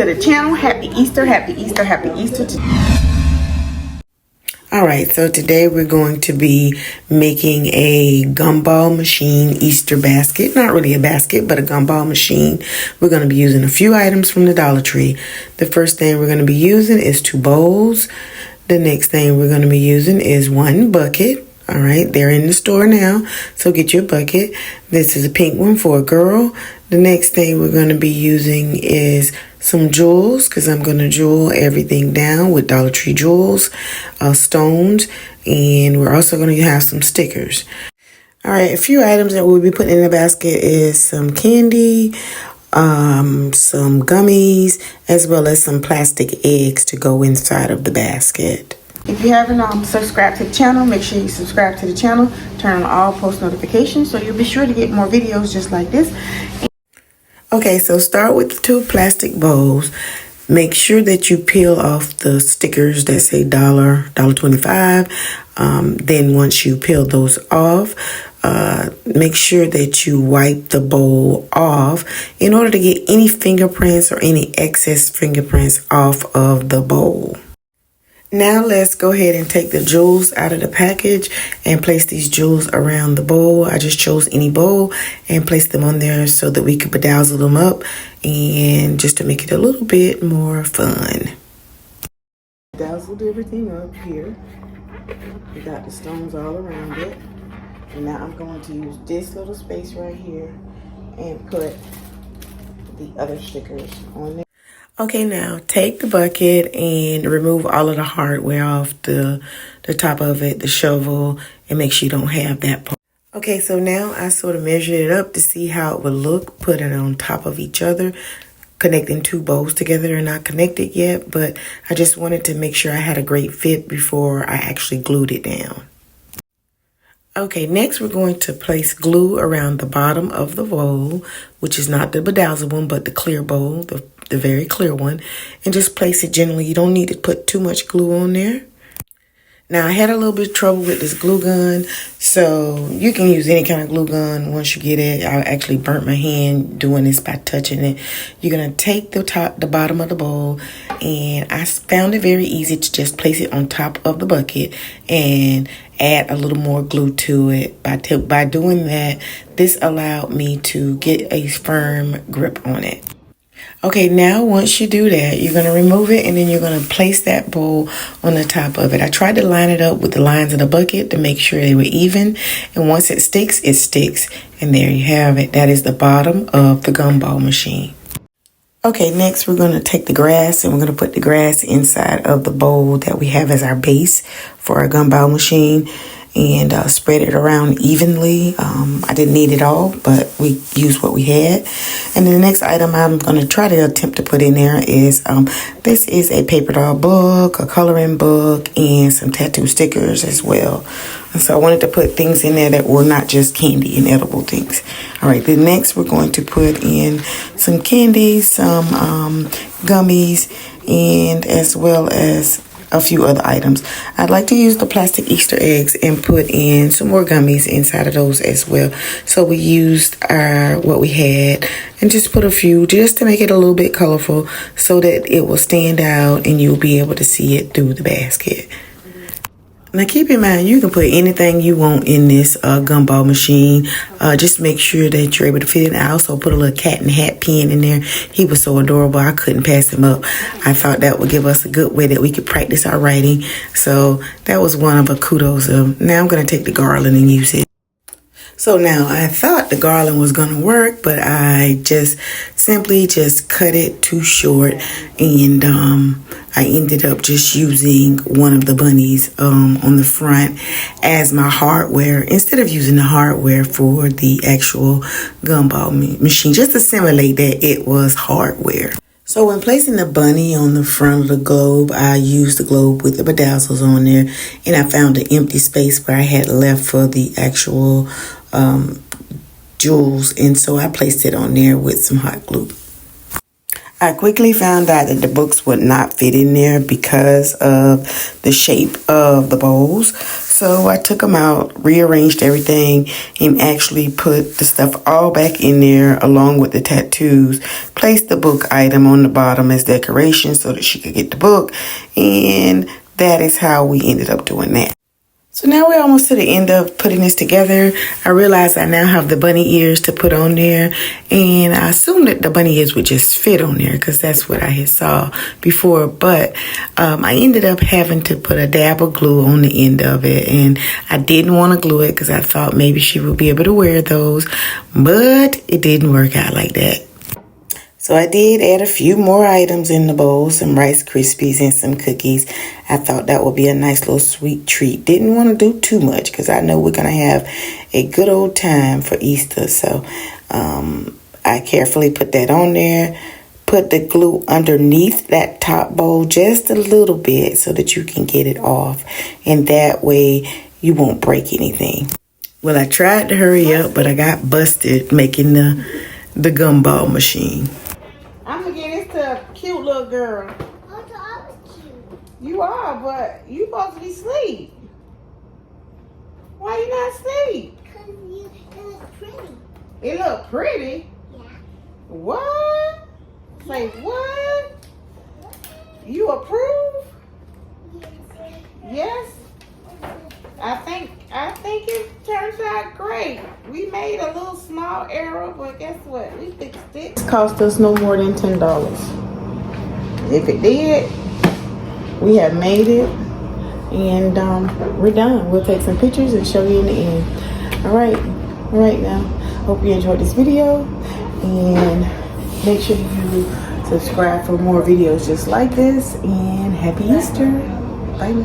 To the channel, happy Easter, happy Easter, happy Easter. Alright, so today we're going to be making a gumball machine Easter basket. Not really a basket, but a gumball machine. We're going to be using a few items from the Dollar Tree. The first thing we're going to be using is 2 bowls. The next thing we're going to be using is 1 bucket. Alright, they're in the store now, so get your bucket. This is a pink one for a girl. The next thing we're going to be using is some jewels, because I'm going to jewel everything down with Dollar Tree jewels, stones, and we're also going to have some stickers. Alright, a few items that we'll be putting in the basket is some candy, some gummies, as well as some plastic eggs to go inside of the basket. If you haven't subscribed to the channel, make sure you subscribe to the channel, turn on all post notifications so you'll be sure to get more videos just like this. Okay, so start with the 2 plastic bowls. Make sure that you peel off the stickers that say $1.25. Then once you peel those off, make sure that you wipe the bowl off in order to get any fingerprints or any excess fingerprints off of the bowl. Now let's go ahead and take the jewels out of the package and place these jewels around the bowl. I just chose any bowl and placed them on there so that we could bedazzle them up and just to make it a little bit more fun. Bedazzled everything up here. We got the stones all around it. And now I'm going to use this little space right here and put the other stickers on there. Okay, now take the bucket and remove all of the hardware off the top of it, the shovel, and make sure you don't have that part. Okay, so now I sort of measured it up to see how it would look, put it on top of each other, connecting 2 bowls together. They're not connected yet, but I just wanted to make sure I had a great fit before I actually glued it down. Okay, next we're going to place glue around the bottom of the bowl, which is not the bedazzled one, but the clear bowl, the very clear one, and just place it gently. You don't need to put too much glue on there. Now, I had a little bit of trouble with this glue gun, so you can use any kind of glue gun once you get it. I actually burnt my hand doing this by touching it. You're going to take the bottom of the bowl, and I found it very easy to just place it on top of the bucket and add a little more glue to it. By doing that, this allowed me to get a firm grip on it. Okay, now once you do that, you're going to remove it and then you're going to place that bowl on the top of it. I tried to line it up with the lines of the bucket to make sure they were even. And once it sticks, it sticks. And there you have it. That is the bottom of the gumball machine. Okay, next we're going to take the grass and we're going to put the grass inside of the bowl that we have as our base for our gumball machine. And spread it around evenly. I didn't need it all, but we used what we had. And then the next item I'm going to try to attempt to put in there is, this is a paper doll book, a coloring book, and some tattoo stickers as well. And so I wanted to put things in there that were not just candy and edible things. All right, then next we're going to put in some candy, some gummies, and as well as a few other items. I'd like to use the plastic Easter eggs and put in some more gummies inside of those as well. So we used what we had and just put a few just to make it a little bit colorful so that it will stand out and you'll be able to see it through the basket. Now keep in mind, you can put anything you want in this gumball machine. Just make sure that you're able to fit it. I also put a little cat in the hat pin in there. He was so adorable, I couldn't pass him up. I thought that would give us a good way that we could practice our writing. So that was one of the kudos of. Now I'm going to take the garland and use it. So now I thought the garland was going to work, but I simply cut it too short, and I ended up just using one of the bunnies on the front as my hardware instead of using the hardware for the actual gumball machine, just to simulate that it was hardware. So when placing the bunny on the front of the globe, I used the globe with the bedazzles on there, and I found an empty space where I had left for the actual jewels, and so I placed it on there with some hot glue. I quickly found out that the books would not fit in there because of the shape of the bowls. So I took them out, rearranged everything, and actually put the stuff all back in there along with the tattoos. Placed the book item on the bottom as decoration so that she could get the book. And that is how we ended up doing that. So now we're almost to the end of putting this together. I realized I now have the bunny ears to put on there, and I assumed that the bunny ears would just fit on there because that's what I had saw before. But I ended up having to put a dab of glue on the end of it, and I didn't want to glue it because I thought maybe she would be able to wear those, but it didn't work out like that. So I did add a few more items in the bowl, some Rice Krispies and some cookies. I thought that would be a nice little sweet treat. Didn't want to do too much because I know we're going to have a good old time for Easter. So I carefully put that on there. Put the glue underneath that top bowl just a little bit so that you can get it off. And that way you won't break anything. Well, I tried to hurry up, but I got busted making the gumball machine. I'm gonna get this to a cute little girl. I'm cute. You are, but you supposed to be asleep. Why you not asleep? Because it looks pretty. It look pretty? Yeah. What? Yeah. Say what? You approve? Yes. Yes? I think it turns out great. We made a little small error, but guess what? We fixed it. It cost us no more than $10. If it did, we have made it, and we're done. We'll take some pictures and show you in the end. All right now. Hope you enjoyed this video, and make sure you subscribe for more videos just like this. And happy Easter. Bye.